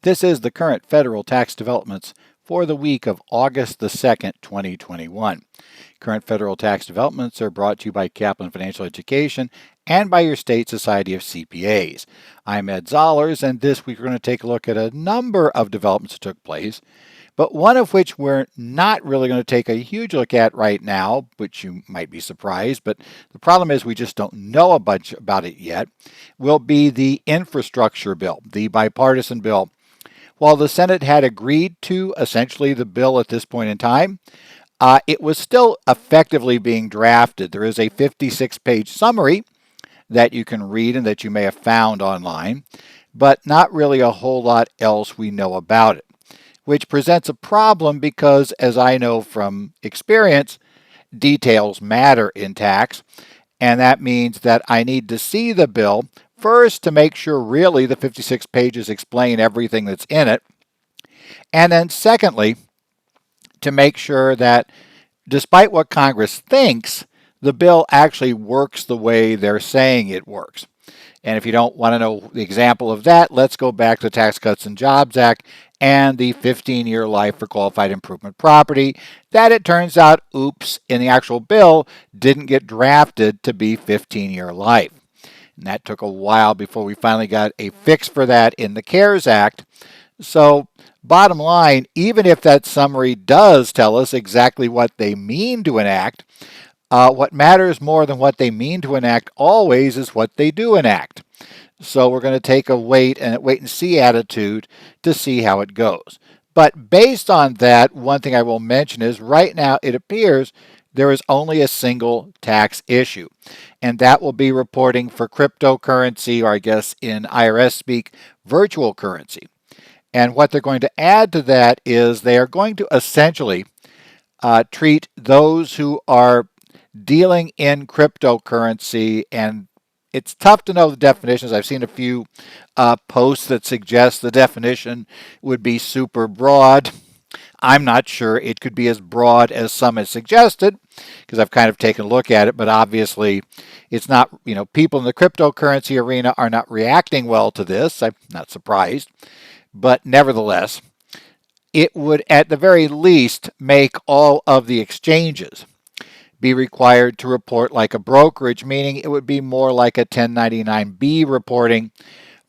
This is the current federal tax developments for the week of August the 2nd, 2021. Current federal tax developments are brought to you by Kaplan Financial Education and by your state society of CPAs. I'm Ed Zollers, and this week we're going to take a look at a number of developments that took place, but one of which we're not really going to take a huge look at right now, which you might be surprised, but the problem is we just don't know a bunch about it yet, will be the infrastructure bill, the bipartisan bill. While the Senate had agreed to essentially the bill at this point in time, it was still effectively being drafted. There is a 56-page summary that you can read and that you may have found online, but not really a whole lot else we know about it, which presents a problem because, as I know from experience, details matter in tax, and that means that I need to see the bill first to make sure really the 56 pages explain everything that's in it, and then secondly, to make sure that despite what Congress thinks, the bill actually works the way they're saying it works. And if you don't want to know the example of that, let's go back to the Tax Cuts and Jobs Act and the 15-year life for qualified improvement property that it turns out, oops, in the actual bill didn't get drafted to be 15-year life. And that took a while before we finally got a fix for that in the CARES Act. So bottom line, even if that summary does tell us exactly what they mean to enact, what matters more than what they mean to enact always is what they do enact. So we're going to take a wait and see attitude to see how it goes. But based on that, one thing I will mention is right now it appears there is only a single tax issue, and that will be reporting for cryptocurrency, or I guess in IRS speak, virtual currency. And what they're going to add to that is they are going to essentially treat those who are dealing in cryptocurrency, and it's tough to know the definitions. I've seen a few posts that suggest the definition would be super broad. I'm not sure it could be as broad as some have suggested because I've kind of taken a look at it, but obviously it's not, people in the cryptocurrency arena are not reacting well to this. I'm not surprised, but nevertheless, it would at the very least make all of the exchanges be required to report like a brokerage, meaning it would be more like a 1099-B reporting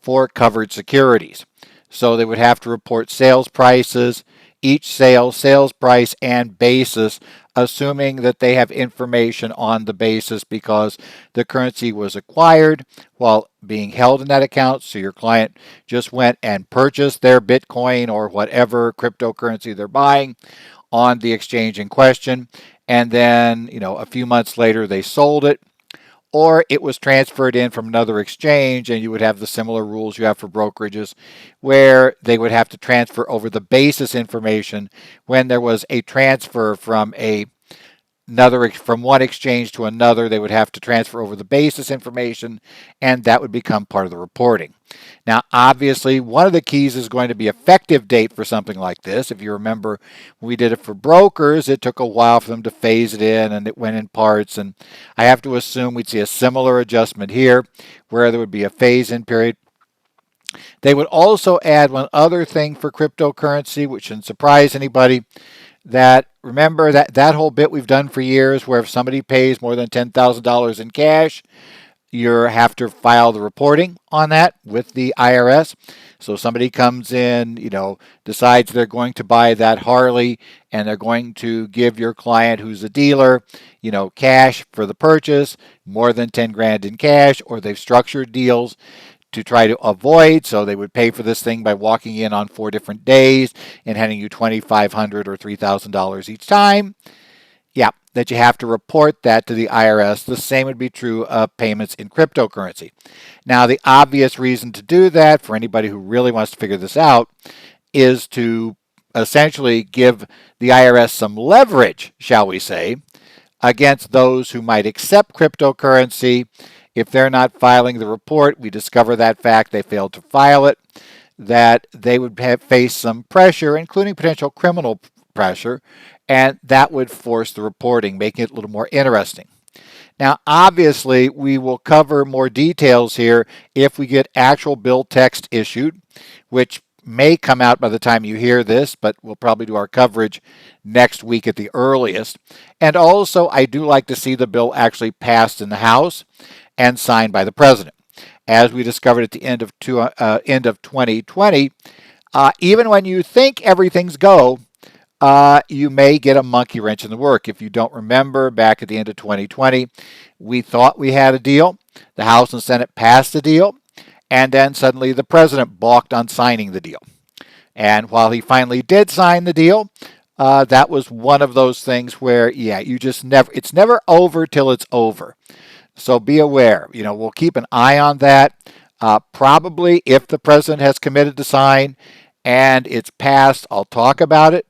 for covered securities. So they would have to report sales prices, each sales price, and basis, assuming that they have information on the basis because the currency was acquired while being held in that account. So your client just went and purchased their Bitcoin or whatever cryptocurrency they're buying on the exchange in question, and then a few months later they sold it, or it was transferred in from another exchange, and you would have the similar rules you have for brokerages where they would have to transfer over the basis information when there was a transfer from one exchange to another. They would have to transfer over the basis information, and that would become part of the reporting. Now, obviously, one of the keys is going to be effective date for something like this. If you remember, when we did it for brokers, it took a while for them to phase it in, and it went in parts. And I have to assume we'd see a similar adjustment here, where there would be a phase-in period. They would also add one other thing for cryptocurrency, which shouldn't surprise anybody, that remember that whole bit we've done for years where if somebody pays more than $10,000 in cash, you have to file the reporting on that with the IRS. So somebody comes in, decides they're going to buy that Harley and they're going to give your client who's a dealer, cash for the purchase, more than 10 grand in cash, or they've structured deals to try to avoid, so they would pay for this thing by walking in on 4 different days and handing you $2,500 or $3,000 each time. Yeah, that you have to report that to the IRS. The same would be true of payments in cryptocurrency. Now, the obvious reason to do that for anybody who really wants to figure this out is to essentially give the IRS some leverage, shall we say, against those who might accept cryptocurrency. If they're not filing the report, we discover that fact, they failed to file it, that they would face some pressure, including potential criminal pressure, and that would force the reporting, making it a little more interesting. Now, obviously, we will cover more details here if we get actual bill text issued, which may come out by the time you hear this, but we'll probably do our coverage next week at the earliest. And also, I do like to see the bill actually passed in the House and signed by the president. As we discovered at the end of 2020, even when you think everything's go, you may get a monkey wrench in the work. If you don't remember, back at the end of 2020, we thought we had a deal. The House and Senate passed the deal, and then suddenly the president balked on signing the deal. And while he finally did sign the deal, that was one of those things where, it's never over till it's over. So be aware. We'll keep an eye on that. Probably if the president has committed to sign and it's passed, I'll talk about it.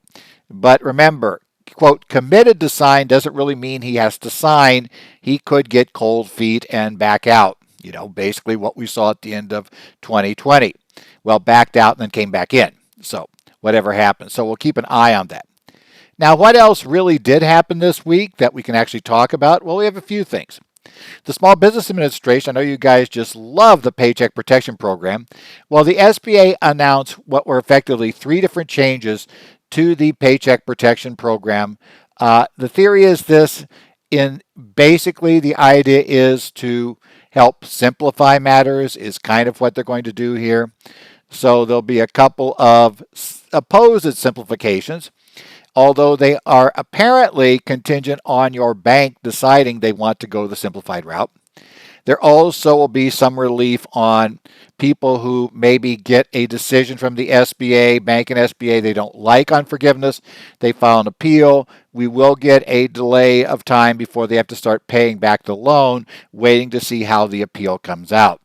But remember, quote, committed to sign doesn't really mean he has to sign. He could get cold feet and back out. Basically what we saw at the end of 2020. Well, backed out and then came back in. So whatever happens. So we'll keep an eye on that. Now, what else really did happen this week that we can actually talk about? Well, we have a few things. The Small Business Administration, I know you guys just love the Paycheck Protection Program. Well, the SBA announced what were effectively 3 different changes to the Paycheck Protection Program. The theory is this, basically the idea is to help simplify matters, is kind of what they're going to do here. So there'll be a couple of supposed simplifications, although they are apparently contingent on your bank deciding they want to go the simplified route. There also will be some relief on people who maybe get a decision from the SBA, bank and SBA they don't like on forgiveness. They file an appeal. We will get a delay of time before they have to start paying back the loan, waiting to see how the appeal comes out.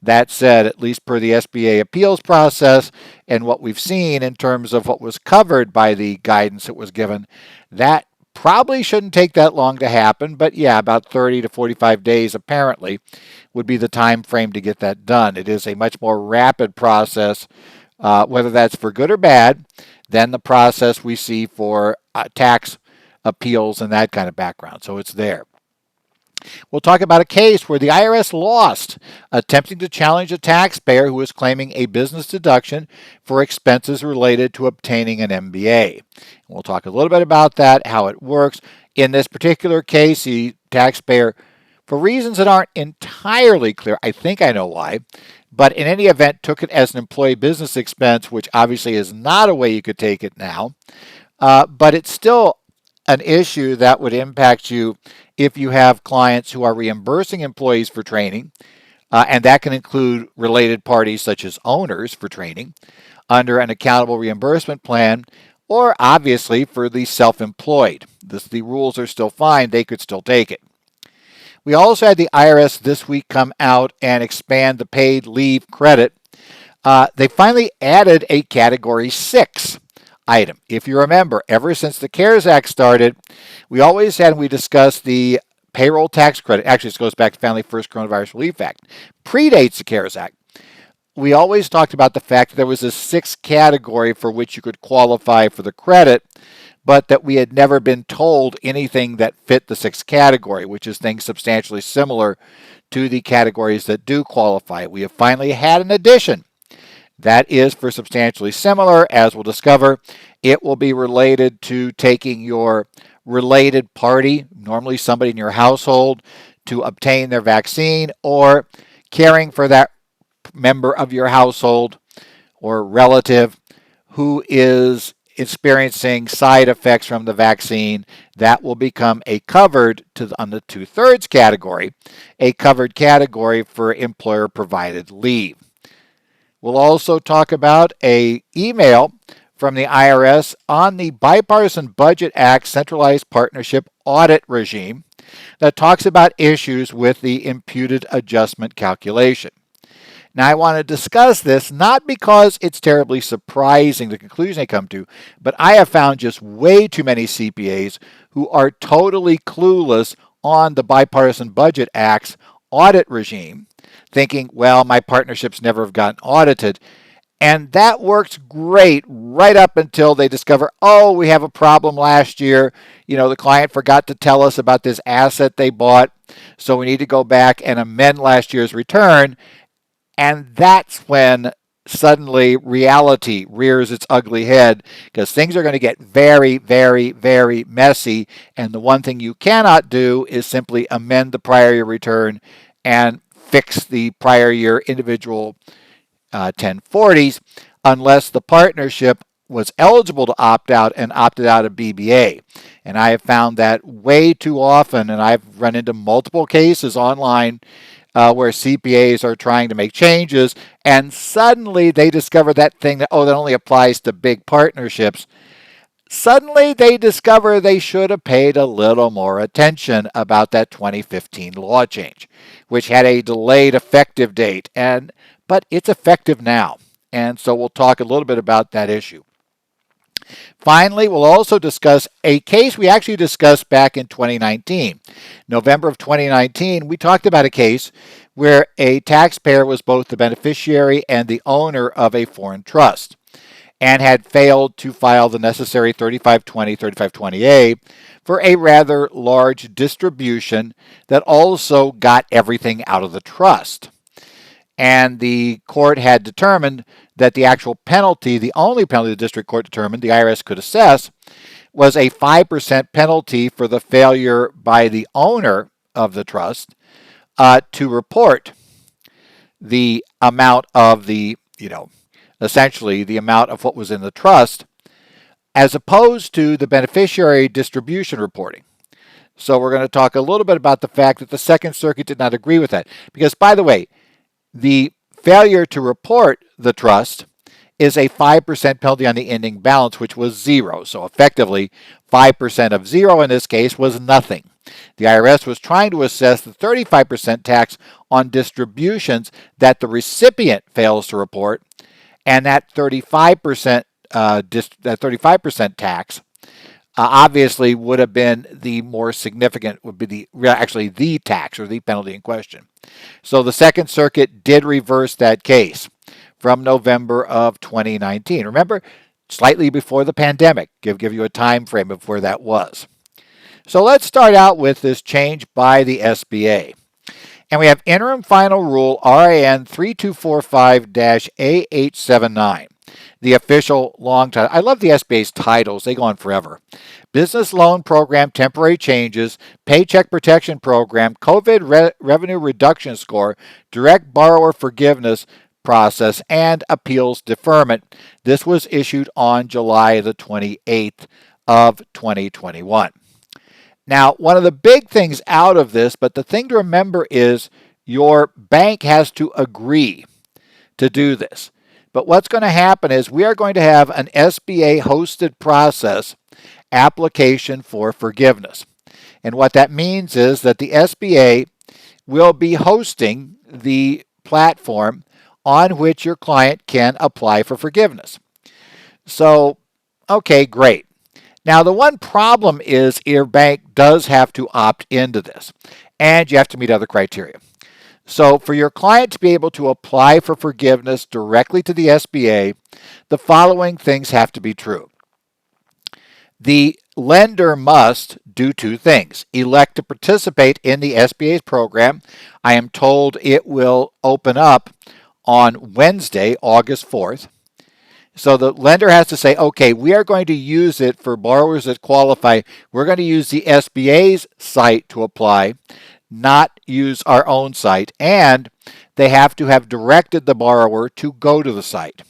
That said, at least per the SBA appeals process and what we've seen in terms of what was covered by the guidance that was given, that probably shouldn't take that long to happen, but about 30 to 45 days apparently would be the time frame to get that done. It is a much more rapid process, whether that's for good or bad, than the process we see for tax appeals and that kind of background. So it's there. We'll talk about a case where the IRS lost, attempting to challenge a taxpayer who was claiming a business deduction for expenses related to obtaining an MBA. We'll talk a little bit about that, how it works. In this particular case, the taxpayer, for reasons that aren't entirely clear, I think I know why, but in any event, took it as an employee business expense, which obviously is not a way you could take it now, but it's still an issue that would impact you if you have clients who are reimbursing employees for training, and that can include related parties such as owners for training, under an accountable reimbursement plan, or obviously for the self-employed. The rules are still fine, they could still take it. We also had the IRS this week come out and expand the paid leave credit. They finally added a Category 6 item. If you remember, ever since the CARES Act started, we always had, we discussed the payroll tax credit. Actually, this goes back to Family First Coronavirus Relief Act. Predates the CARES Act. We always talked about the fact that there was a 6th category for which you could qualify for the credit, but that we had never been told anything that fit the 6th category, which is things substantially similar to the categories that do qualify. We have finally had an addition. That is for substantially similar. As we'll discover, it will be related to taking your related party, normally somebody in your household, to obtain their vaccine, or caring for that member of your household or relative who is experiencing side effects from the vaccine. That will become a covered, on the 2/3 category, a covered category for employer-provided leave. We'll also talk about an email from the IRS on the Bipartisan Budget Act Centralized Partnership Audit Regime that talks about issues with the imputed adjustment calculation. Now, I want to discuss this not because it's terribly surprising the conclusion they come to, but I have found just way too many CPAs who are totally clueless on the Bipartisan Budget Act's audit regime, thinking, well, my partnerships never have gotten audited. And that works great right up until they discover, oh, we have a problem last year. The client forgot to tell us about this asset they bought, so we need to go back and amend last year's return. And that's when suddenly reality rears its ugly head because things are going to get very, very, very messy. And the one thing you cannot do is simply amend the prior year return and fix the prior year individual 1040s unless the partnership was eligible to opt out and opted out of BBA. And I have found that way too often, and I've run into multiple cases online where CPAs are trying to make changes, and suddenly they discover that thing that, that only applies to big partnerships. Suddenly they discover they should have paid a little more attention about that 2015 law change, which had a delayed effective date, but it's effective now. And so we'll talk a little bit about that issue. Finally, we'll also discuss a case we actually discussed back in 2019. November of 2019, we talked about a case where a taxpayer was both the beneficiary and the owner of a foreign trust and had failed to file the necessary 3520, 3520A for a rather large distribution that also got everything out of the trust. And the court had determined that the actual penalty, the only penalty the district court determined the IRS could assess, was a 5% penalty for the failure by the owner of the trust to report the amount of essentially the amount of what was in the trust, as opposed to the beneficiary distribution reporting. So we're going to talk a little bit about the fact that the Second Circuit did not agree with that. Because, by the way, the failure to report the trust is a 5% penalty on the ending balance, which was zero. So effectively, 5% of zero in this case was nothing. The IRS was trying to assess the 35% tax on distributions that the recipient fails to report, and that 35% tax obviously would have been the more significant, would be the tax or the penalty in question. So the Second Circuit did reverse that case from November of 2019. Remember, slightly before the pandemic, give you a time frame of where that was. So let's start out with this change by the SBA. And we have Interim Final Rule RIN 3245-AH79. The official long title. I love the SBA's titles. They go on forever. Business Loan Program Temporary Changes, Paycheck Protection Program, COVID Revenue Reduction Score, Direct Borrower Forgiveness Process, and Appeals Deferment. This was issued on July the 28th of 2021. Now, one of the big things out of this, but the thing to remember is your bank has to agree to do this. But what's going to happen is we are going to have an SBA hosted process application for forgiveness. And what that means is that the SBA will be hosting the platform on which your client can apply for forgiveness. So, okay, great. Now, the one problem is your bank does have to opt into this, and you have to meet other criteria. So for your client to be able to apply for forgiveness directly to the SBA, the following things have to be true. The lender must do two things. Elect to participate in the SBA's program. I am told it will open up on Wednesday, August 4th. So the lender has to say, okay, we are going to use it for borrowers that qualify. We're going to use the SBA's site to apply, not use our own site, and they have to have directed the borrower to go to the site.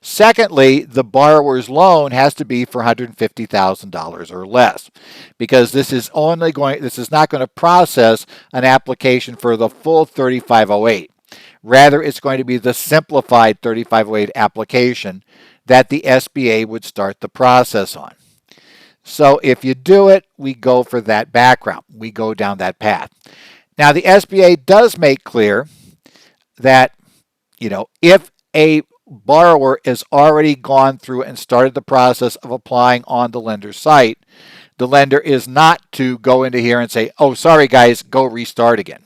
Secondly, the borrower's loan has to be for $150,000 or less, because this is not going to process an application for the full 3508. Rather, it's going to be the simplified 3508 application that the SBA would start the process on. So if you do it, we go for that background. We go down that path. Now, the SBA does make clear that, if a borrower has already gone through and started the process of applying on the lender's site, the lender is not to go into here and say, oh, sorry, guys, go restart again.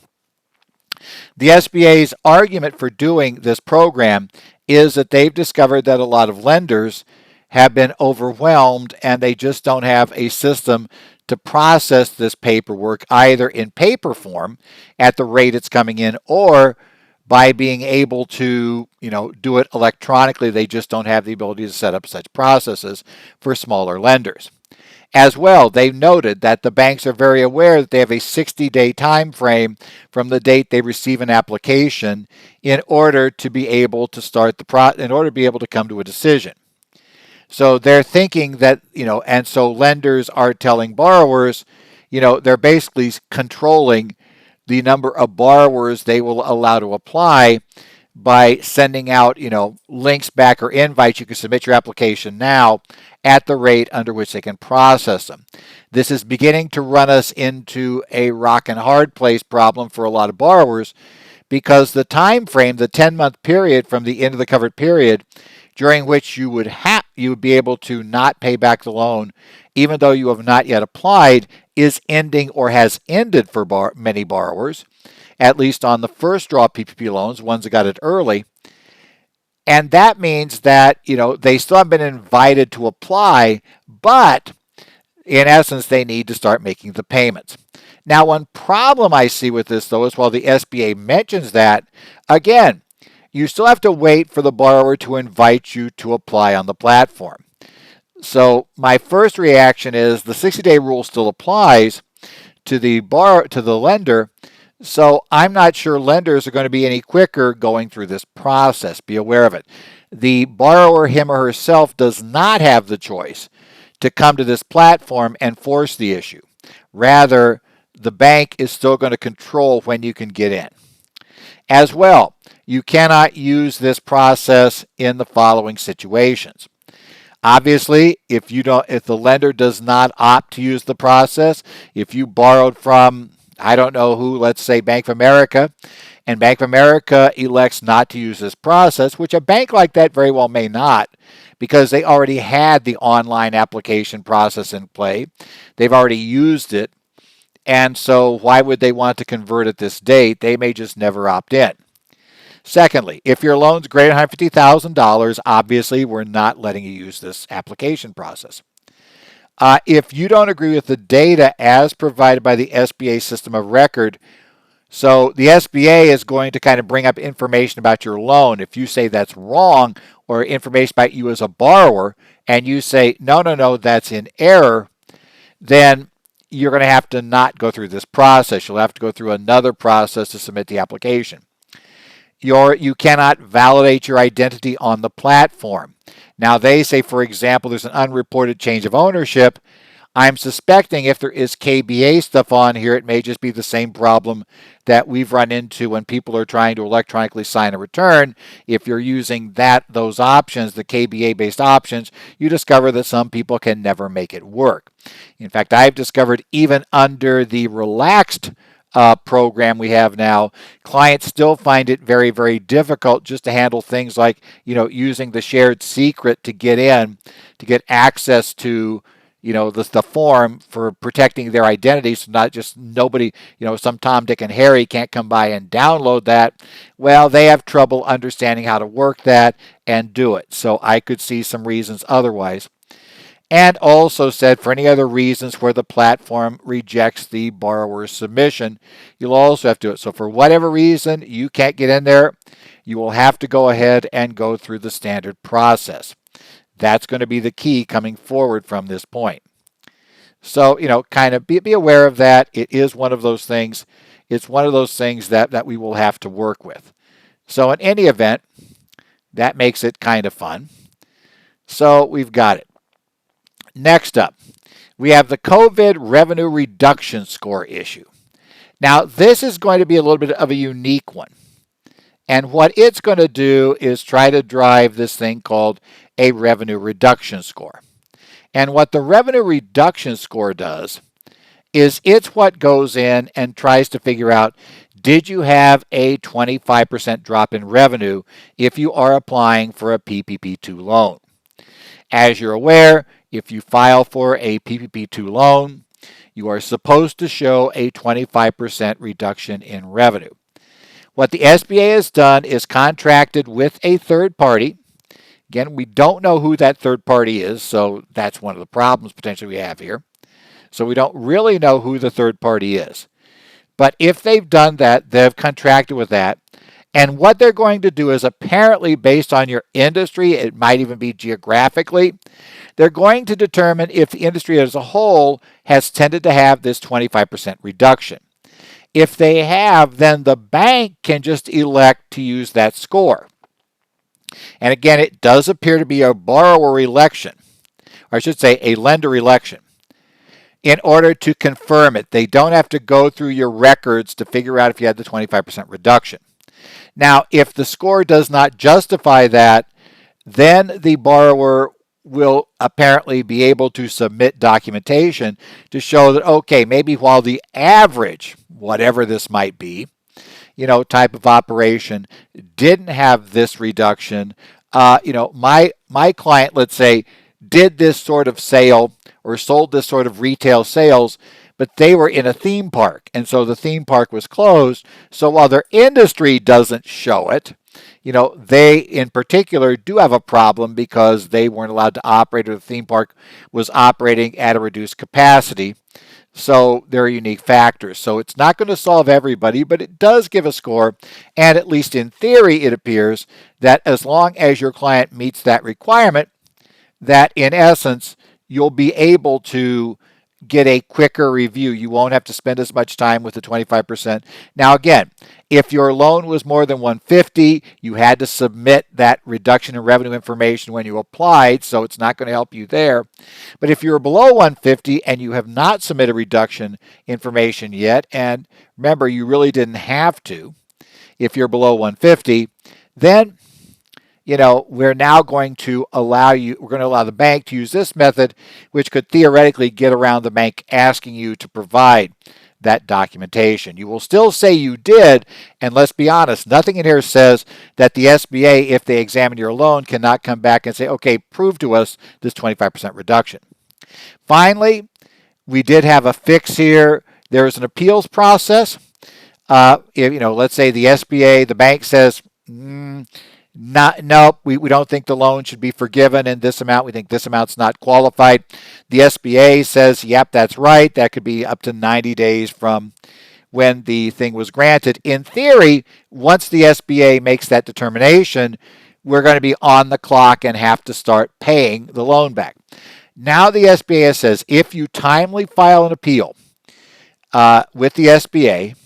The SBA's argument for doing this program is that they've discovered that a lot of lenders have been overwhelmed and they just don't have a system to process this paperwork either in paper form at the rate it's coming in or by being able to, do it electronically. They just don't have the ability to set up such processes for smaller lenders. As well, they've noted that the banks are very aware that they have a 60-day time frame from the date they receive an application in order to be able to in order to be able to come to a decision. So they're thinking that, and so lenders are telling borrowers, they're basically controlling the number of borrowers they will allow to apply by sending out, links back or invites. You can submit your application now at the rate under which they can process them. This is beginning to run us into a rock and hard place problem for a lot of borrowers, because the time frame, the 10-month period from the end of the covered period, during which you would be able to not pay back the loan, even though you have not yet applied, is ending or has ended for many borrowers, at least on the first draw PPP loans, ones that got it early. And that means that, they still have been invited to apply, but in essence, they need to start making the payments. Now, one problem I see with this, though, is while the SBA mentions that, again, you still have to wait for the borrower to invite you to apply on the platform. So my first reaction is the 60-day rule still applies to the lender. So I'm not sure lenders are going to be any quicker going through this process. Be aware of it. The borrower, him or herself, does not have the choice to come to this platform and force the issue. Rather, the bank is still going to control when you can get in. As well, you cannot use this process in the following situations. Obviously, if the lender does not opt to use the process, if you borrowed from, I don't know who, let's say Bank of America, and Bank of America elects not to use this process, which a bank like that very well may not, because they already had the online application process in play. They've already used it. And so why would they want to convert at this date? They may just never opt in. Secondly, if your loan's greater than $150,000, obviously we're not letting you use this application process. If you don't agree with the data as provided by the SBA system of record, so the SBA is going to kind of bring up information about your loan. If you say that's wrong, or information about you as a borrower, and you say, no, that's in error, then you're going to have to not go through this process. You'll have to go through another process to submit the application. You cannot validate your identity on the platform. Now, they say, for example, there's an unreported change of ownership. I'm suspecting if there is KBA stuff on here, it may just be the same problem that we've run into when people are trying to electronically sign a return. If you're using those options, the KBA-based options, you discover that some people can never make it work. In fact, I've discovered even under the relaxed program we have now, clients still find it very, very difficult just to handle things like, using the shared secret to get in, to get access to, the form for protecting their identity, so not just nobody, some Tom, Dick, and Harry can't come by and download that. Well, they have trouble understanding how to work that and do it. So I could see some reasons otherwise. And also said for any other reasons where the platform rejects the borrower's submission, you'll also have to do it. So for whatever reason you can't get in there, you will have to go ahead and go through the standard process. That's going to be the key coming forward from this point. So, kind of be aware of that. It is one of those things. It's one of those things that we will have to work with. So in any event, that makes it kind of fun. So we've got it. Next up, we have the COVID revenue reduction score issue. Now, this is going to be a little bit of a unique one. And what it's going to do is try to drive this thing called a revenue reduction score. And what the revenue reduction score does is it's what goes in and tries to figure out, did you have a 25% drop in revenue if you are applying for a PPP2 loan? As you're aware, if you file for a PPP2 loan, you are supposed to show a 25% reduction in revenue. What the SBA has done is contracted with a third party. Again, we don't know who that third party is, so that's one of the problems potentially we have here. So we don't really know who the third party is. But if they've done that, they've contracted with that, And what they're going to do is, apparently based on your industry, it might even be geographically, they're going to determine if the industry as a whole has tended to have this 25% reduction. If they have, then the bank can just elect to use that score. And again, it does appear to be a borrower election, or I should say a lender election, in order to confirm it. They don't have to go through your records to figure out if you had the 25% reduction. Now, if the score does not justify that, then the borrower will apparently be able to submit documentation to show that, okay, maybe while the average, whatever this might be, type of operation didn't have this reduction, my client, let's say, did this sort of sale or sold this sort of retail sales, but they were in a theme park, and so the theme park was closed. So while their industry doesn't show it, they in particular do have a problem because they weren't allowed to operate, or the theme park was operating at a reduced capacity. So there are unique factors. So it's not going to solve everybody, but it does give a score. And at least in theory, it appears that as long as your client meets that requirement, that in essence, you'll be able to get a quicker review. You won't have to spend as much time with the 25%. Now, again, if your loan was more than 150, you had to submit that reduction in revenue information when you applied, so it's not going to help you there. But if you're below 150 and you have not submitted reduction information yet, and remember, you really didn't have to if you're below 150, then we're now going to allow the bank to use this method, which could theoretically get around the bank asking you to provide that documentation. You will still say you did, and let's be honest, nothing in here says that the SBA, if they examine your loan, cannot come back and say, okay, prove to us this 25% reduction. Finally, we did have a fix here. There is an appeals process. Let's say the SBA, the bank says, nope, we don't think the loan should be forgiven in this amount. We think this amount's not qualified. The SBA says, yep, that's right. That could be up to 90 days from when the thing was granted. In theory, once the SBA makes that determination, we're going to be on the clock and have to start paying the loan back. Now the SBA says, if you timely file an appeal with the SBA,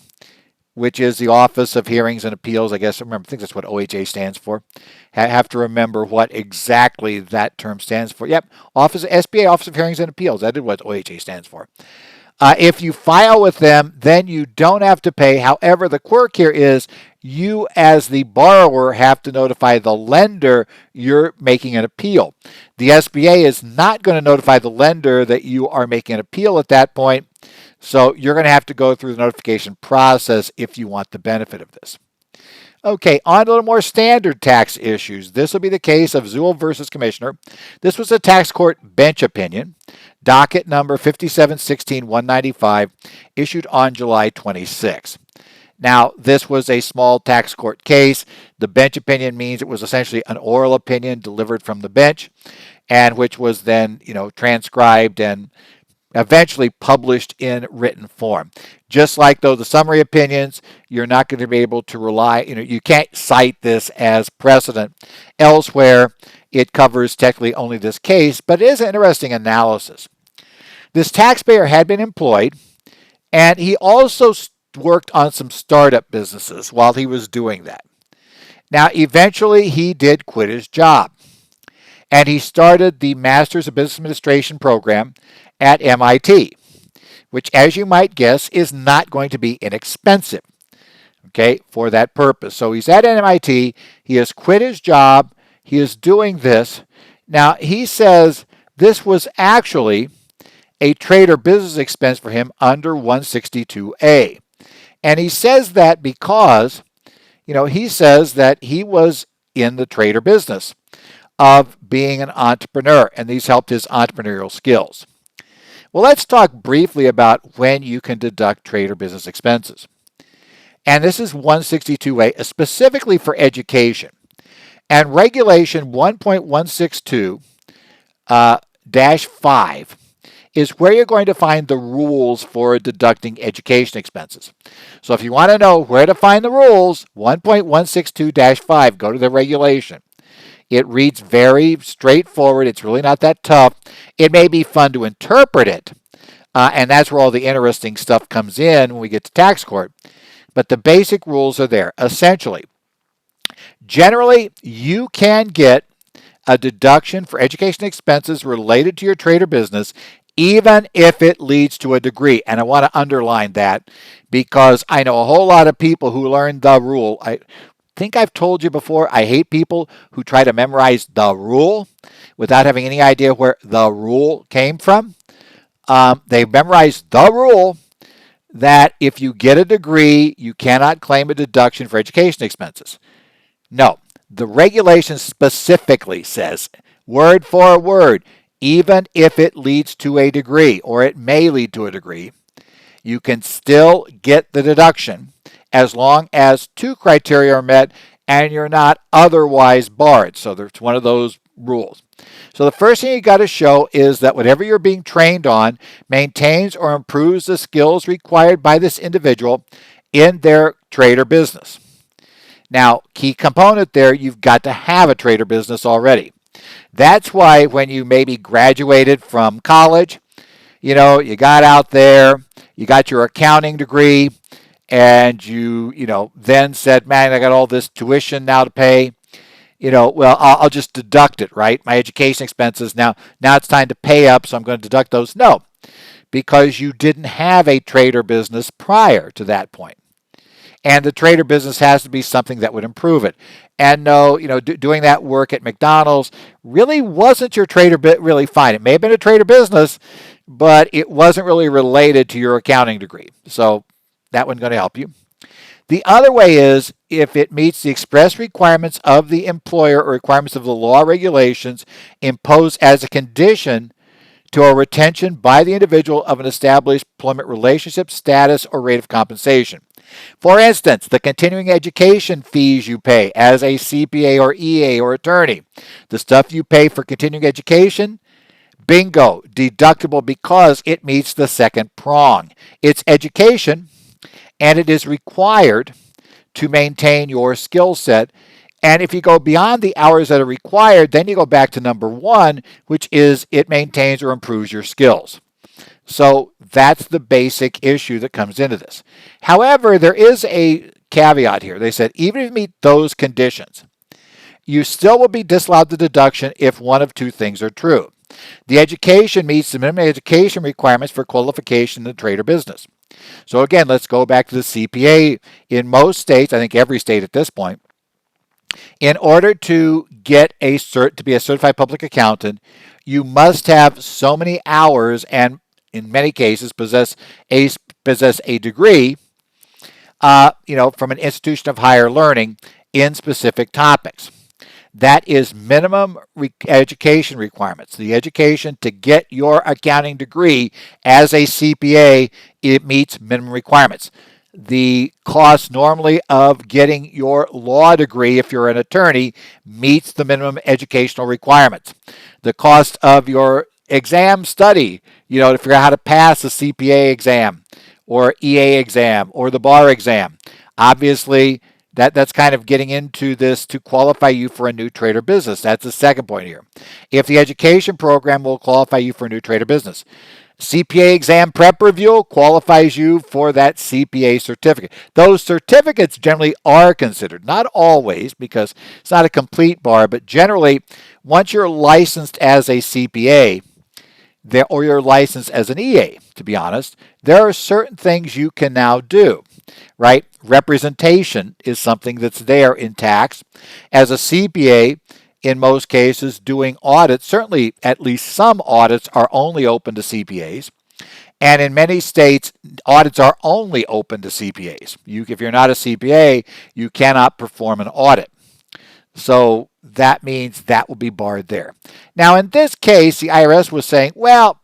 which is the Office of Hearings and Appeals, I think that's what OHA stands for. Have to remember what exactly that term stands for. Yep, SBA, Office of Hearings and Appeals. That is what OHA stands for. If you file with them, then you don't have to pay. However, the quirk here is you as the borrower have to notify the lender you're making an appeal. The SBA is not going to notify the lender that you are making an appeal at that point. So you're going to have to go through the notification process if you want the benefit of this. Okay, on to a little more standard tax issues. This will be the case of Zuhl versus Commissioner. This was a tax court bench opinion, docket number 5716-195, issued on July 26. Now, this was a small tax court case. The bench opinion means it was essentially an oral opinion delivered from the bench, and which was then, transcribed and eventually published in written form. Just like though the summary opinions, you're not going to be able to rely, you can't cite this as precedent elsewhere. It covers technically only this case, but it is an interesting analysis. This taxpayer had been employed, and he also worked on some startup businesses while he was doing that. Now, eventually he did quit his job, and he started the Masters of Business Administration program at MIT, which, as you might guess, is not going to be inexpensive, okay, for that purpose. So he's at MIT, he has quit his job, he is doing this. Now, he says this was actually a trade or business expense for him under 162A. And he says that because, he says that he was in the trade or business of being an entrepreneur, and these helped his entrepreneurial skills. Well, let's talk briefly about when you can deduct trade or business expenses. And this is 162A, specifically for education. And Regulation 1.162-5 is where you're going to find the rules for deducting education expenses. So if you want to know where to find the rules, 1.162-5, go to the regulation. It reads very straightforward. It's really not that tough. It may be fun to interpret it, and that's where all the interesting stuff comes in when we get to tax court. But the basic rules are there. Essentially, generally, you can get a deduction for education expenses related to your trade or business, even if it leads to a degree. And I want to underline that because I know a whole lot of people who learn the rule. I think I've told you before, I hate people who try to memorize the rule without having any idea where the rule came from. They memorize the rule that if you get a degree, you cannot claim a deduction for education expenses. No, the regulation specifically says, word for word, even if it leads to a degree, or it may lead to a degree, you can still get the deduction as long as two criteria are met and you're not otherwise barred. So there's one of those rules. So the first thing you got to show is that whatever you're being trained on maintains or improves the skills required by this individual in their trade or business. Now, key component there, you've got to have a trade or business already. That's why when you maybe graduated from college, you got out there, you got your accounting degree, and you then said, man, I got all this tuition now to pay. Well, I'll just deduct it, right? My education expenses. Now it's time to pay up, so I'm going to deduct those. No, because you didn't have a trade or business prior to that point. And the trade or business has to be something that would improve it. And no, doing that work at McDonald's really wasn't your trade or really fine. It may have been a trade or business, but it wasn't really related to your accounting degree. So that wasn't going to help you. The other way is if it meets the express requirements of the employer or requirements of the law regulations imposed as a condition to a retention by the individual of an established employment relationship, status, or rate of compensation. For instance, the continuing education fees you pay as a CPA or EA or attorney, the stuff you pay for continuing education, bingo, deductible because it meets the second prong. It's education, and it is required to maintain your skill set. And if you go beyond the hours that are required, then you go back to number one, which is it maintains or improves your skills. So that's the basic issue that comes into this. However, there is a caveat here. They said even if you meet those conditions, you still will be disallowed the deduction if one of two things are true. The education meets the minimum education requirements for qualification in the trade or business. So again, let's go back to the CPA. In most states, I think every state at this point, in order to get to be a certified public accountant, you must have so many hours and in many cases possess a degree, from an institution of higher learning in specific topics. That is minimum education requirements. The education to get your accounting degree as a CPA, it meets minimum requirements. The cost normally of getting your law degree, if you're an attorney, meets the minimum educational requirements. The cost of your exam study, to figure out how to pass the CPA exam or EA exam or the bar exam. Obviously, that's kind of getting into this to qualify you for a new trade or business. That's the second point here. If the education program will qualify you for a new trade or business. CPA exam prep review qualifies you for that CPA certificate. Those certificates generally are considered, not always because it's not a complete bar, but generally once you're licensed as a CPA, or you're licensed as an EA, to be honest, there are certain things you can now do, right? Representation is something that's there in tax. As a CPA, in most cases, doing audits, certainly at least some audits are only open to CPAs. And in many states, audits are only open to CPAs. If you're not a CPA, you cannot perform an audit. So that means that will be barred there. Now, in this case, the IRS was saying, well,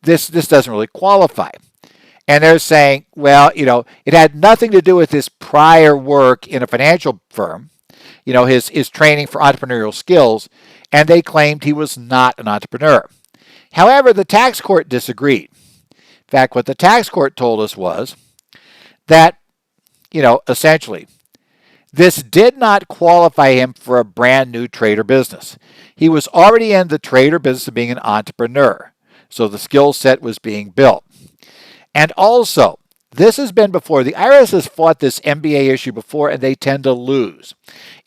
this doesn't really qualify. And they're saying, well, it had nothing to do with his prior work in a financial firm, his training for entrepreneurial skills, and they claimed he was not an entrepreneur. However, the tax court disagreed. In fact, what the tax court told us was that, essentially, this did not qualify him for a brand new trade or business. He was already in the trade or business of being an entrepreneur, so the skill set was being built. And also, this has been before. The IRS has fought this MBA issue before, and they tend to lose.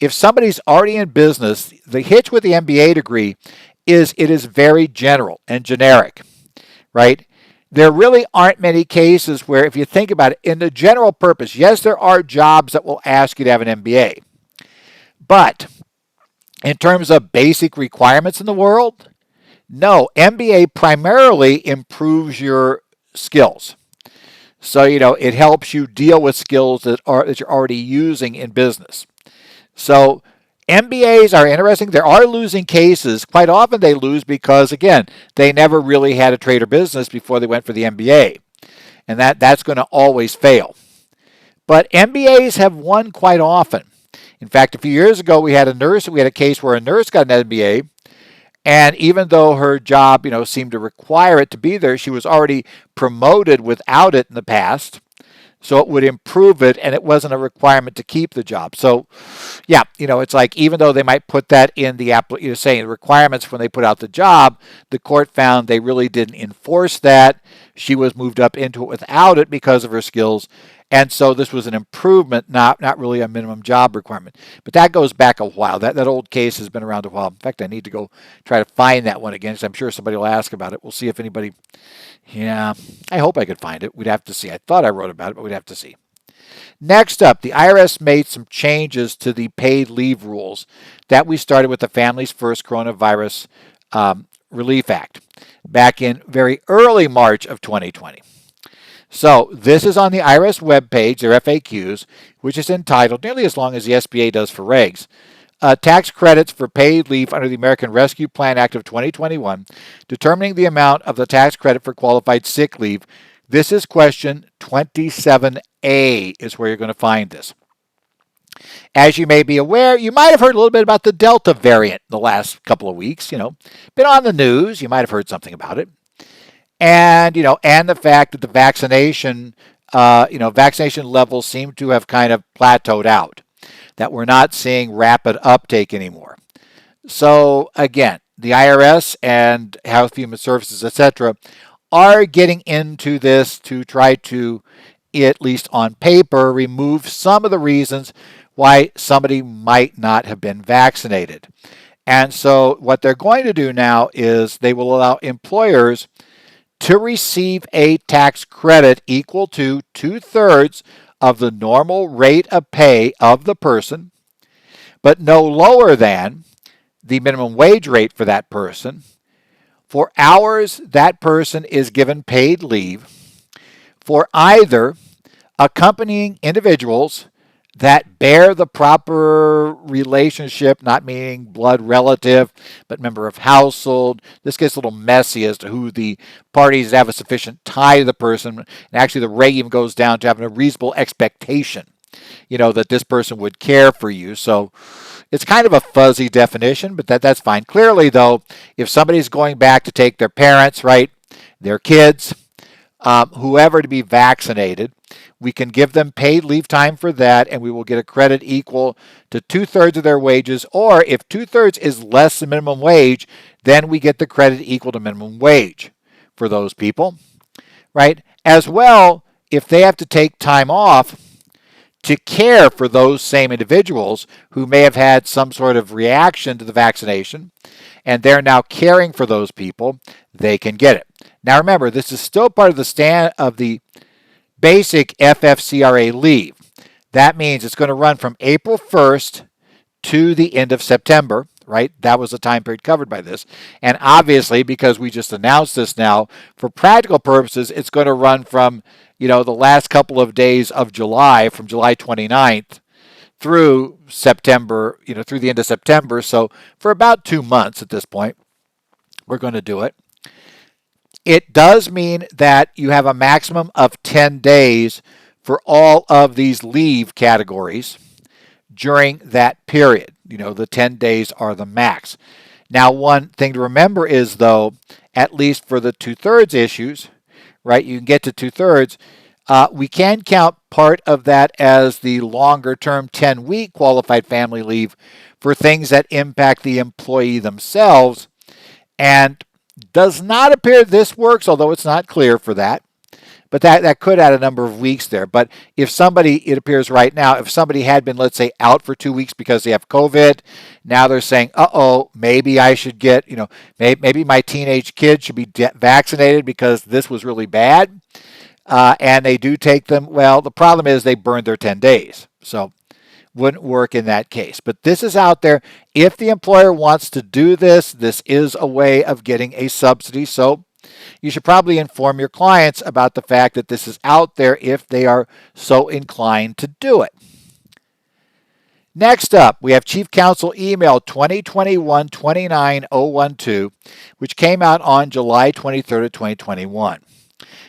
If somebody's already in business, the hitch with the MBA degree is it is very general and generic, right? There really aren't many cases where, if you think about it, in the general purpose, yes, there are jobs that will ask you to have an MBA. But in terms of basic requirements in the world, no, MBA primarily improves your skills. So, it helps you deal with skills that you're already using in business. So, MBAs are interesting. There are losing cases. Quite often they lose because, again, they never really had a trade or business before they went for the MBA. And that's going to always fail. But MBAs have won quite often. In fact, a few years ago, we had a case where a nurse got an MBA. And even though her job, seemed to require it to be there, she was already promoted without it in the past. So it would improve it, and it wasn't a requirement to keep the job. So, yeah, it's like even though they might put that in the saying the requirements when they put out the job, the court found they really didn't enforce that. She was moved up into it without it because of her skills. And so this was an improvement, not really a minimum job requirement. But that goes back a while. That old case has been around a while. In fact, I need to go try to find that one again, because I'm sure somebody will ask about it. We'll see if anybody... Yeah, I hope I could find it. We'd have to see. I thought I wrote about it, but we'd have to see. Next up, the IRS made some changes to the paid leave rules that we started with the Families First Coronavirus Relief Act back in very early March of 2020. So this is on the IRS webpage, their FAQs, which is entitled, nearly as long as the SBA does for regs, Tax Credits for Paid Leave under the American Rescue Plan Act of 2021, determining the amount of the tax credit for qualified sick leave. This is question 27A is where you're going to find this. As you may be aware, you might have heard a little bit about the Delta variant the last couple of weeks, been on the news. You might have heard something about it. And, and the fact that the vaccination levels seem to have kind of plateaued out, that we're not seeing rapid uptake anymore. So, again, the IRS and Health Human Services, etc., are getting into this to try to, at least on paper, remove some of the reasons why somebody might not have been vaccinated. And so what they're going to do now is they will allow employers to receive a tax credit equal to 2/3 of the normal rate of pay of the person, but no lower than the minimum wage rate for that person, for hours that person is given paid leave, for either accompanying individuals that bear the proper relationship, not meaning blood relative, but member of household. This gets a little messy as to who the parties have a sufficient tie to the person. And actually, the reg even goes down to having a reasonable expectation, that this person would care for you. So it's kind of a fuzzy definition, but that's fine. Clearly, though, if somebody's going back to take their parents, right, their kids, whoever to be vaccinated, we can give them paid leave time for that, and we will get a credit equal to 2/3 of their wages, or if 2/3 is less than minimum wage, then we get the credit equal to minimum wage for those people, right? As well, if they have to take time off to care for those same individuals who may have had some sort of reaction to the vaccination, and they're now caring for those people, they can get it. Now remember, this is still part of the basic FFCRA leave. That means it's going to run from April 1st to the end of September, right? That was the time period covered by this. And obviously, because we just announced this now, for practical purposes, it's going to run from, the last couple of days of July, from July 29th through September, through the end of September. So for about 2 months at this point, we're going to do it. It does mean that you have a maximum of 10 days for all of these leave categories during that period. The 10 days are the max. Now, one thing to remember is, though, at least for the 2/3 issues, right? You can get to 2/3. We can count part of that as the longer-term 10-week qualified family leave for things that impact the employee themselves. And does not appear this works, although it's not clear for that. But that could add a number of weeks there. But if somebody, it appears right now, if somebody had been, let's say, out for 2 weeks because they have COVID, now they're saying, maybe I should get, maybe my teenage kid should be vaccinated because this was really bad. And they do take them. Well, the problem is they burned their 10 days. So wouldn't work in that case. But this is out there. If the employer wants to do this, this is a way of getting a subsidy. So you should probably inform your clients about the fact that this is out there if they are so inclined to do it. Next up, we have Chief Counsel Email 2021-29012, which came out on July 23rd of 2021.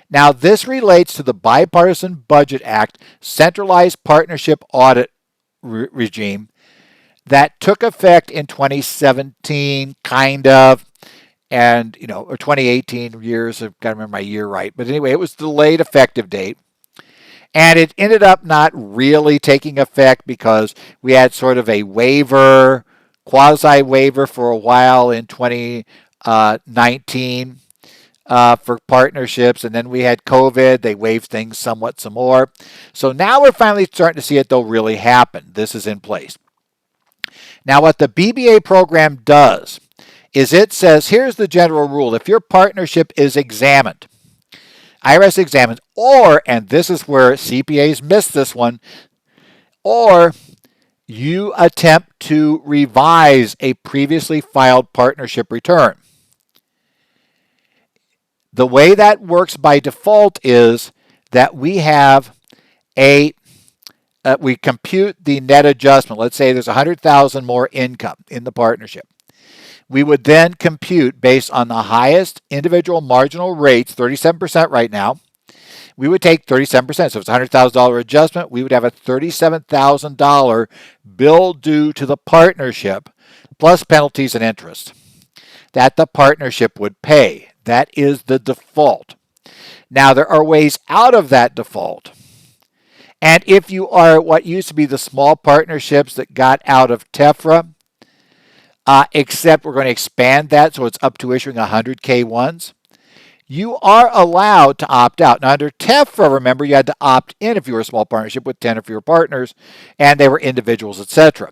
Now, this relates to the Bipartisan Budget Act Centralized Partnership Audit regime that took effect in 2017, kind of, and, or 2018 years. I've got to remember my year right. But anyway, it was the delayed effective date. And it ended up not really taking effect because we had sort of a waiver, quasi-waiver for a while in 2019 for partnerships. And then we had COVID. They waived things somewhat some more. So now we're finally starting to see it, though, really happen. This is in place. Now, what the BBA program does is it says, here's the general rule. If your partnership is examined, IRS examines, or, and this is where CPAs miss this one, or you attempt to revise a previously filed partnership return. The way that works by default is that we have we compute the net adjustment. Let's say there's $100,000 more income in the partnership. We would then compute based on the highest individual marginal rates, 37% right now. We would take 37%. So if it's a $100,000 adjustment, we would have a $37,000 bill due to the partnership plus penalties and interest that the partnership would pay. That is the default. Now, there are ways out of that default. And if you are what used to be the small partnerships that got out of TEFRA, except we're going to expand that so it's up to issuing 100 K1s, you are allowed to opt out. Now, under TEFRA, remember, you had to opt in if you were a small partnership with 10 or fewer partners, and they were individuals, etc.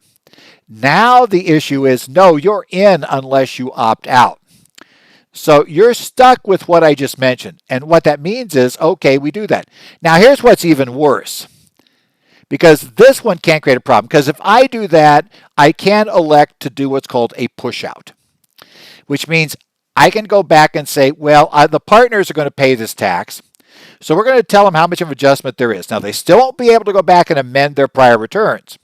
Now the issue is, no, you're in unless you opt out. So you're stuck with what I just mentioned. And what that means is, okay, we do that. Now, here's what's even worse. Because this one can't create a problem. Because if I do that, I can elect to do what's called a push out, which means I can go back and say, well, the partners are going to pay this tax. So we're going to tell them how much of adjustment there is. Now, they still won't be able to go back and amend their prior returns.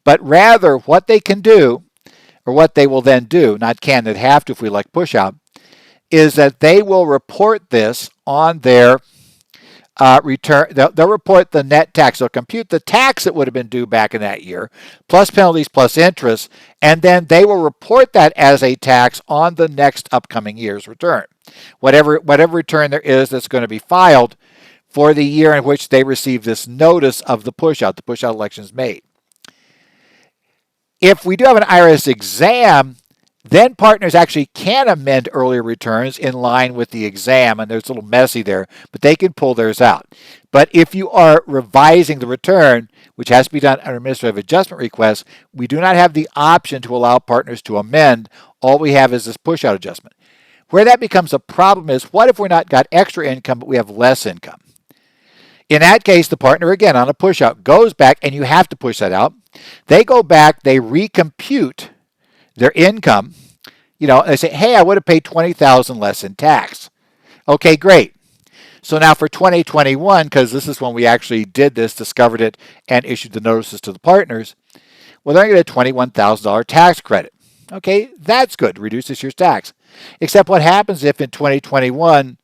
But rather, what they can do, or what they will then do, not can, they'd have to if we elect push out, is that they will report this on their return. They'll report the net tax. They'll compute the tax that would have been due back in that year, plus penalties, plus interest, and then they will report that as a tax on the next upcoming year's return. Whatever return there is that's going to be filed for the year in which they receive this notice of the push-out election is made. If we do have an IRS exam, then partners actually can amend earlier returns in line with the exam, and there's a little messy there, but they can pull theirs out. But if you are revising the return, which has to be done under administrative adjustment request, we do not have the option to allow partners to amend. All we have is this push-out adjustment. Where that becomes a problem is, what if we're not got extra income, but we have less income? In that case, the partner, again, on a push-out, goes back, and you have to push that out. They go back, they recompute their income, they say, hey, I would have paid $20,000 less in tax. Okay, great. So now for 2021, because this is when we actually did this, discovered it, and issued the notices to the partners, well, they're going to get a $21,000 tax credit. Okay, that's good. Reduce this year's tax. Except what happens if in 2021,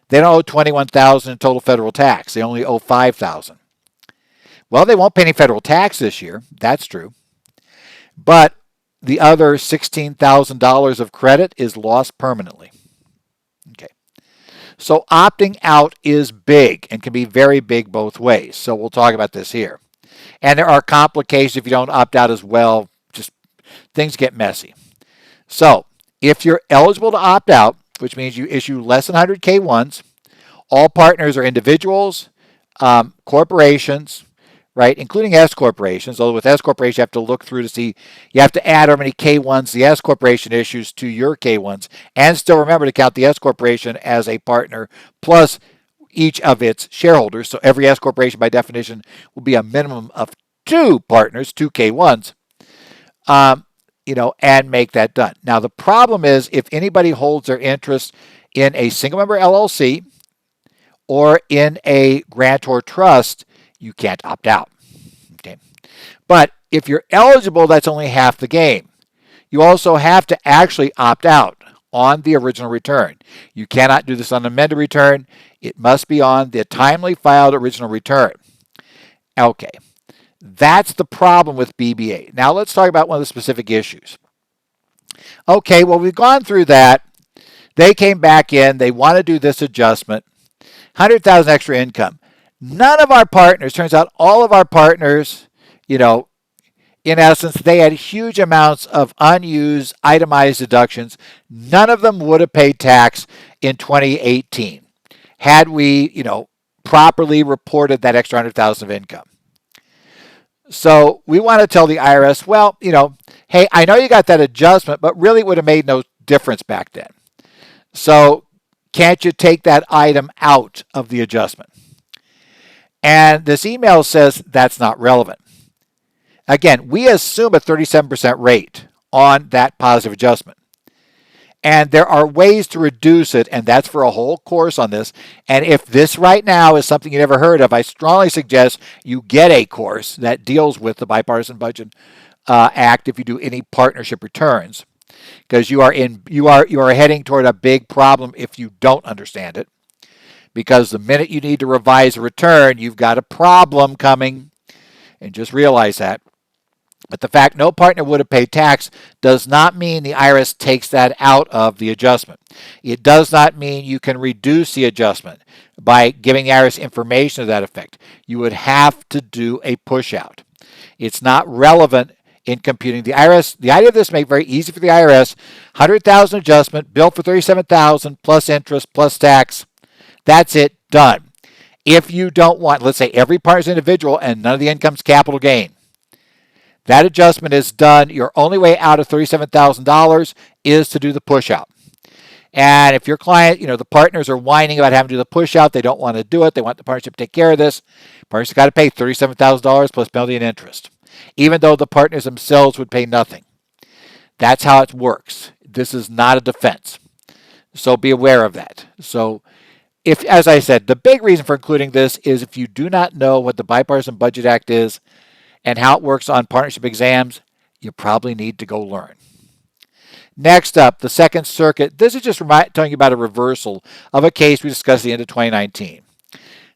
they don't owe $21,000 in total federal tax. They only owe $5,000. Well, they won't pay any federal tax this year. That's true. But the other $16,000 of credit is lost permanently. Okay. So opting out is big and can be very big both ways. So we'll talk about this here. And there are complications if you don't opt out as well. Just things get messy. So if you're eligible to opt out, which means you issue less than 100 K1s, all partners are individuals, corporations, right, including S corporations. Although with S corporations, you have to look through to see, you have to add how many K1s the S corporation issues to your K1s, and still remember to count the S corporation as a partner plus each of its shareholders. So every S corporation, by definition, will be a minimum of 2 partners, 2 K1s, and make that done. Now, the problem is if anybody holds their interest in a single member LLC or in a grantor trust, you can't opt out. Okay. But if you're eligible, that's only half the game. You also have to actually opt out on the original return. You cannot do this on an amended return. It must be on the timely filed original return. Okay. That's the problem with BBA. Now let's talk about one of the specific issues. Okay, well, we've gone through that. They came back in. They want to do this adjustment. 100,000 extra income. None of our partners, turns out all of our partners, in essence, they had huge amounts of unused itemized deductions. None of them would have paid tax in 2018 had we, properly reported that extra 100,000 of income. So we want to tell the IRS, well, hey, I know you got that adjustment, but really it would have made no difference back then. So can't you take that item out of the adjustment? And this email says that's not relevant. Again, we assume a 37% rate on that positive adjustment. And there are ways to reduce it, and that's for a whole course on this. And if this right now is something you never heard of, I strongly suggest you get a course that deals with the Bipartisan Budget Act if you do any partnership returns, because you are heading toward a big problem if you don't understand it. Because the minute you need to revise a return, you've got a problem coming, and just realize that. But the fact no partner would have paid tax does not mean the IRS takes that out of the adjustment. It does not mean you can reduce the adjustment by giving the IRS information to that effect. You would have to do a push out. It's not relevant in computing. The IRS, the idea of this make very easy for the IRS. 100,000 adjustment, bill for 37,000 plus interest plus tax. That's it, done. If you don't want, let's say every partner is individual and none of the income's capital gain, that adjustment is done. Your only way out of $37,000 is to do the push out. And if your client, the partners are whining about having to do the push out, they don't want to do it, they want the partnership to take care of this, partners got to pay $37,000 plus penalty and interest, even though the partners themselves would pay nothing. That's how it works. This is not a defense. So be aware of that. So if, as I said, the big reason for including this is if you do not know what the Bipartisan Budget Act is and how it works on partnership exams, you probably need to go learn. Next up, the Second Circuit. This is just telling you about a reversal of a case we discussed at the end of 2019.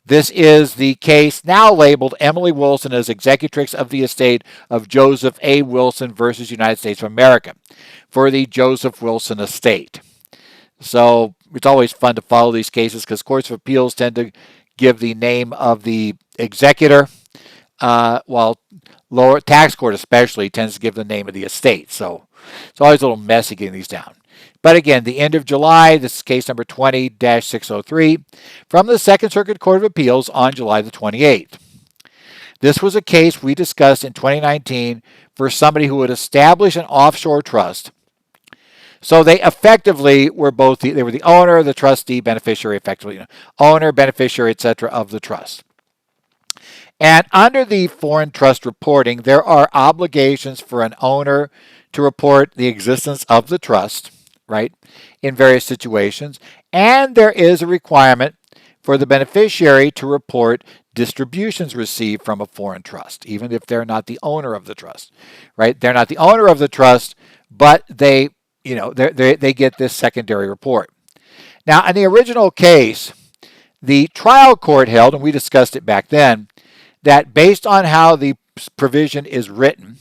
This is the case now labeled Emily Wilson as executrix of the estate of Joseph A. Wilson versus United States of America for the Joseph Wilson estate. So it's always fun to follow these cases because courts of appeals tend to give the name of the executor, while lower tax court especially tends to give the name of the estate. So it's always a little messy getting these down. But again, the end of July, this is case number 20-603 from the Second Circuit Court of Appeals on July the 28th. This was a case we discussed in 2019 for somebody who would establish an offshore trust. So they effectively were both, they were the owner, the trustee, beneficiary, effectively, owner, beneficiary, etc. of the trust. And under the foreign trust reporting, there are obligations for an owner to report the existence of the trust, right, in various situations. And there is a requirement for the beneficiary to report distributions received from a foreign trust, even if they're not the owner of the trust, right? They're not the owner of the trust, but they get this secondary report. Now, in the original case, the trial court held, and we discussed it back then, that based on how the provision is written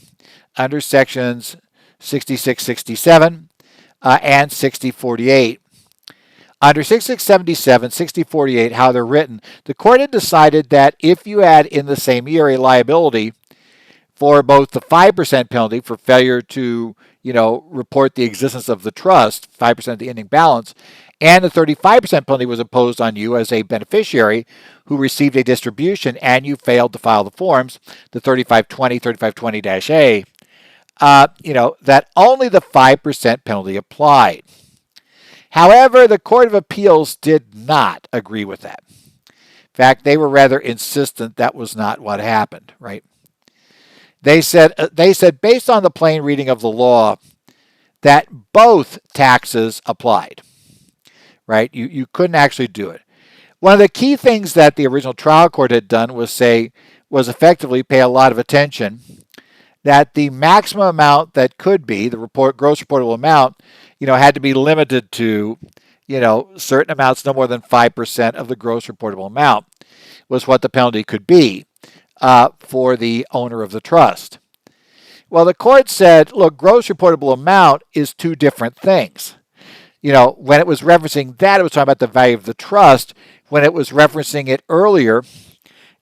under sections 6667 and 6048, Under 6677, 6048, how they're written, the court had decided that if you had in the same year a liability for both the 5% penalty for failure to, report the existence of the trust, 5% of the ending balance, and the 35% penalty was imposed on you as a beneficiary who received a distribution and you failed to file the forms, the 3520, 3520-A, that only the 5% penalty applied. However, the Court of Appeals did not agree with that. In fact, they were rather insistent that was not what happened, right? They said based on the plain reading of the law that both taxes applied, right? You couldn't actually do it. One of the key things that the original trial court had done was effectively pay a lot of attention that the maximum amount that could be, the gross reportable amount, had to be limited to, certain amounts, no more than 5% of the gross reportable amount was what the penalty could be for the owner of the trust. Well, the court said, look, gross reportable amount is two different things. When it was referencing that, it was talking about the value of the trust. When it was referencing it earlier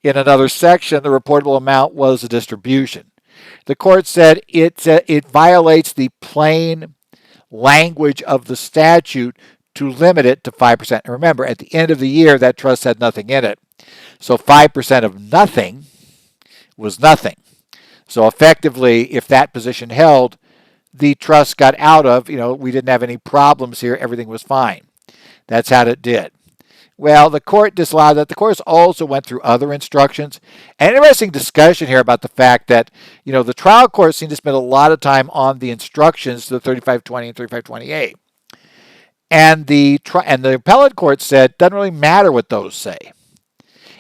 in another section, the reportable amount was a distribution. The court said it violates the plain language of the statute to limit it to 5%. And remember, at the end of the year, that trust had nothing in it. So 5% of nothing was nothing. So effectively, if that position held, the trust got out of, we didn't have any problems here. Everything was fine. That's how it did. Well, the court disallowed that. The court also went through other instructions. An interesting discussion here about the fact that, the trial court seemed to spend a lot of time on the instructions to the 3520 and 3520A. And the appellate court said, doesn't really matter what those say.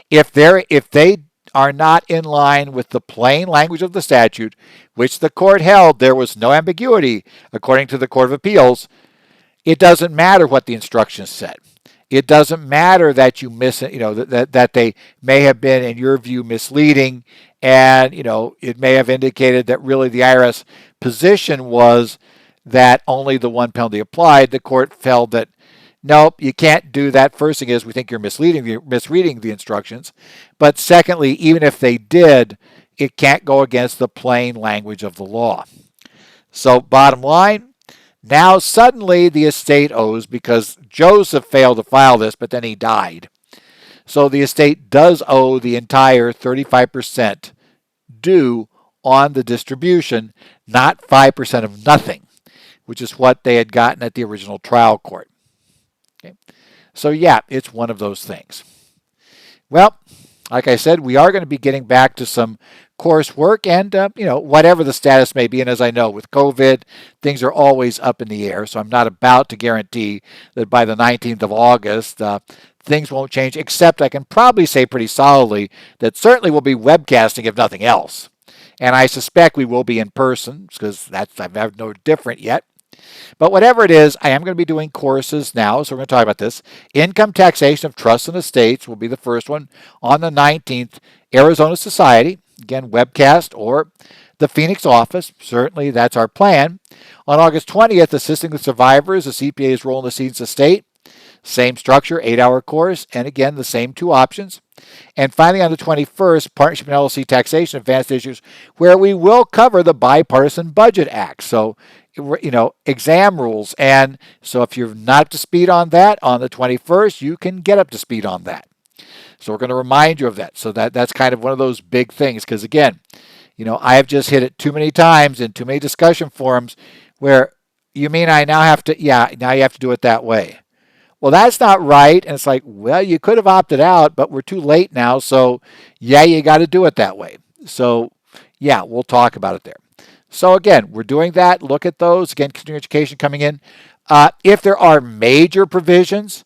If they are not in line with the plain language of the statute, which the court held there was no ambiguity, according to the Court of Appeals, it doesn't matter what the instructions said. It doesn't matter that you that they may have been, in your view, misleading, and it may have indicated that really the IRS position was that only the one penalty applied. The court felt that nope, you can't do that. First thing is we think you're misreading the instructions, but secondly, even if they did, it can't go against the plain language of the law. So bottom line, now suddenly the estate owes because Joseph failed to file this, but then he died. So the estate does owe the entire 35% due on the distribution, not 5% of nothing, which is what they had gotten at the original trial court. Okay. So yeah, it's one of those things. Well, like I said, we are going to be getting back to some coursework and, whatever the status may be. And as I know, with COVID, things are always up in the air. So I'm not about to guarantee that by the 19th of August, things won't change, except I can probably say pretty solidly that certainly we'll be webcasting if nothing else. And I suspect we will be in person because I've had no different yet. But whatever it is, I am going to be doing courses now, so we're going to talk about this. Income taxation of trusts and estates will be the first one on the 19th. Arizona Society, again, Webcast or the Phoenix office. Certainly, that's our plan. On August 20th, assisting the survivors, the CPA's role in the decedent's estate. Same structure, 8-hour course, and again, the same two options. And finally, on the 21st, Partnership and LLC Taxation Advanced Issues, where we will cover the Bipartisan Budget Act. So, exam rules. And so if you're not up to speed on that, on the 21st, you can get up to speed on that. So we're going to remind you of that. So that's kind of one of those big things. Because again, I have just hit it too many times in too many discussion forums where you mean I now have to, now you have to do it that way. Well, that's not right. And it's like, well, you could have opted out, but we're too late now. So you got to do it that way. So we'll talk about it there. So again, we're doing that. Look at those. Again, continuing education coming in. If there are major provisions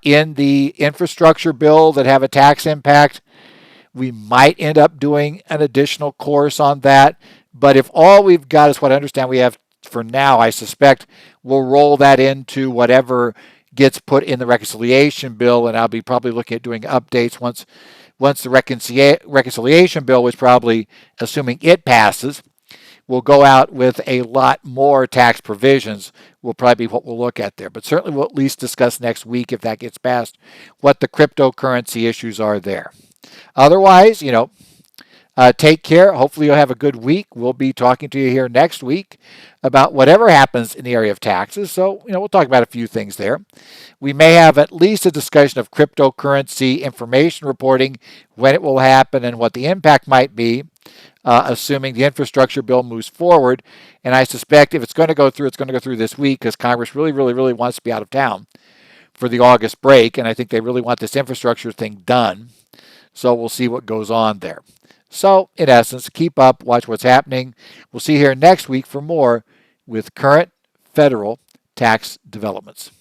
in the infrastructure bill that have a tax impact, we might end up doing an additional course on that. But if all we've got is what I understand we have for now, I suspect we'll roll that into whatever gets put in the reconciliation bill, and I'll be probably looking at doing updates once the reconciliation bill, which probably, assuming it passes, will go out with a lot more tax provisions will probably be what we'll look at there. But certainly we'll at least discuss next week, if that gets passed, what the cryptocurrency issues are there. Otherwise, take care. Hopefully you'll have a good week. We'll be talking to you here next week about whatever happens in the area of taxes. So, we'll talk about a few things there. We may have at least a discussion of cryptocurrency information reporting, when it will happen and what the impact might be, assuming the infrastructure bill moves forward. And I suspect if it's going to go through, it's going to go through this week, because Congress really, really, really wants to be out of town for the August break. And I think they really want this infrastructure thing done. So we'll see what goes on there. So, in essence, keep up, watch what's happening. We'll see you here next week for more with current federal tax developments.